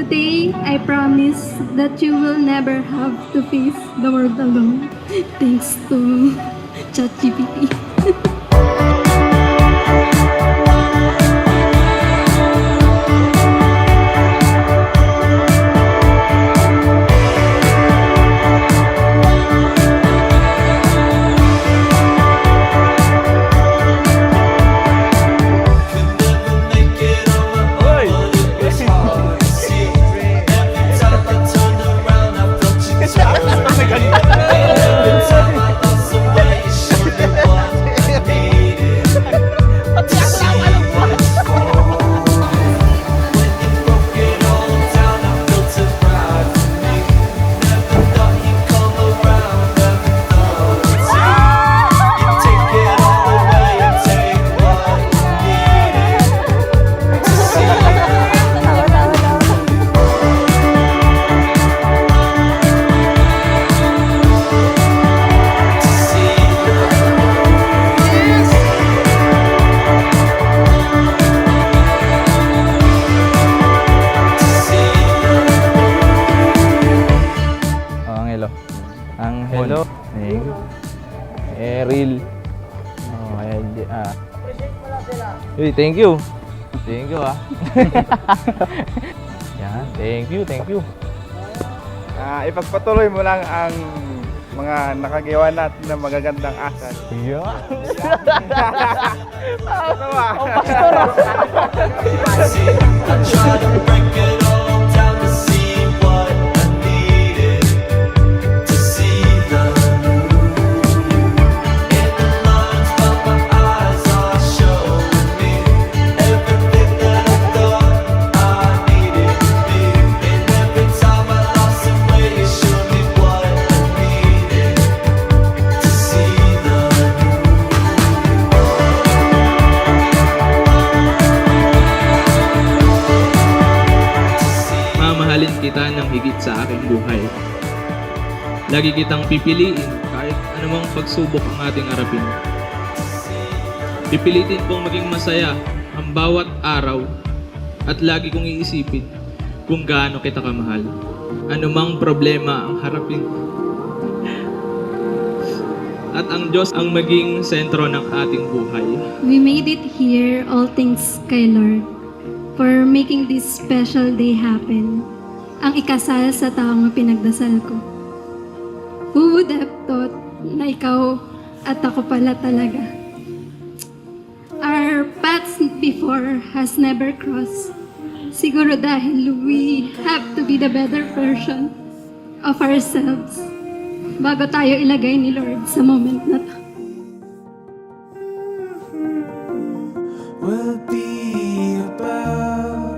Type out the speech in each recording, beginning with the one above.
Today, I promise that you will never have to face the world alone. Thanks to ChatGPT. Angelo. Thank you. Eril. Oh, ayan. Uy, thank you. Thank you, ah. Yan, thank you. Ipagpatuloy mo lang ang mga nakagawa natin ng magagandang asal. Yeah. Tawa. Mamahalin kita ng higit sa aking buhay. Lagi kitang pipiliin kahit anumang pagsubok ang ating harapin. Pipilitin kong maging masaya ang bawat araw at lagi kong iisipin kung gaano kita kamahal. Anumang problema ang harapin. At ang Diyos ang maging sentro ng ating buhay. We made it here, all thanks kay Lord, for making this special day happen. Ang ikasal sa taong pinagdasal ko. Who would have thought na ikaw at ako pala talaga? Our paths before has never crossed. Siguro dahil we have to be the better version of ourselves bago tayo ilagay ni Lord sa moment na to. Will be above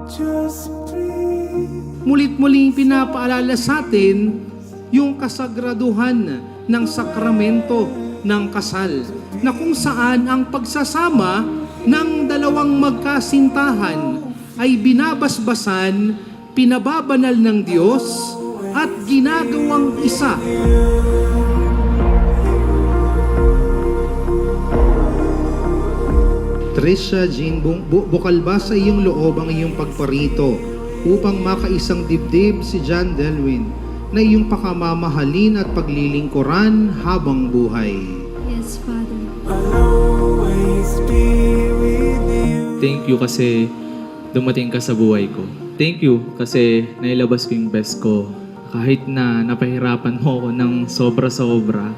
just breathe. Mulit-muling pinapaalala sa atin yung kasagraduhan ng sakramento ng kasal na kung saan ang pagsasama ng dalawang magkasintahan ay binabasbasan, pinababanal ng Diyos at ginagawang isa. Tricia Jean, bukal ba sa iyong loob ang iyong pagparito upang makaisang dibdib si John Delwin na iyong pakamamahalin at paglilingkuran habang buhay? Yes, Father. I'll always be with you. Thank you kasi dumating ka sa buhay ko. Thank you kasi nailabas ko yung best ko. Kahit na napahirapan mo ako ng sobra-sobra.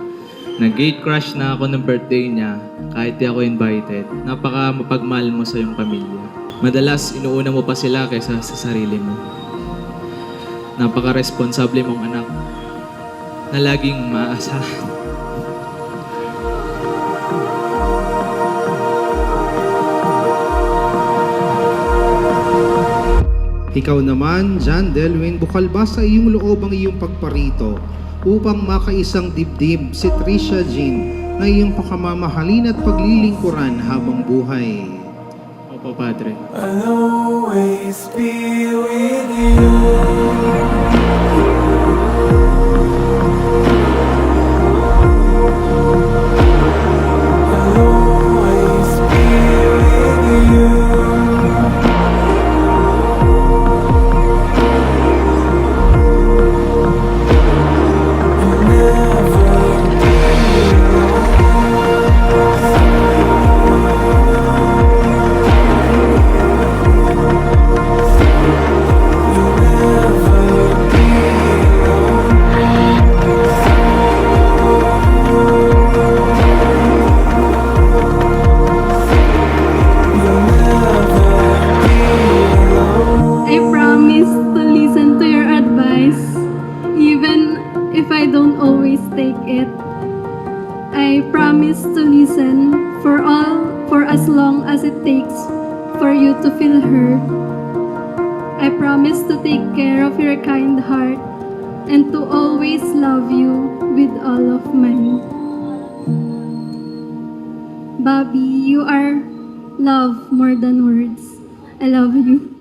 Nag-gate crush na ako ng birthday niya kahit di ako invited. Napaka mapagmahal mo sa iyong pamilya. Madalas inuuna mo pa sila kaysa sa sarili mo. Napaka-responsable mong anak na laging maaasahan. Ikaw naman, John Delwin, bukal ba sa iyong loob ang iyong pagparito upang makaisang dibdib si Tricia Jean na iyong pakamamahalin at paglilingkuran habang buhay? Opo, Padre. I'll always be with you. don't always take it. I promise to listen for as long as it takes for you to feel heard. I promise to take care of your kind heart and to always love you with all of mine. Bobby, you are love more than words. I love you.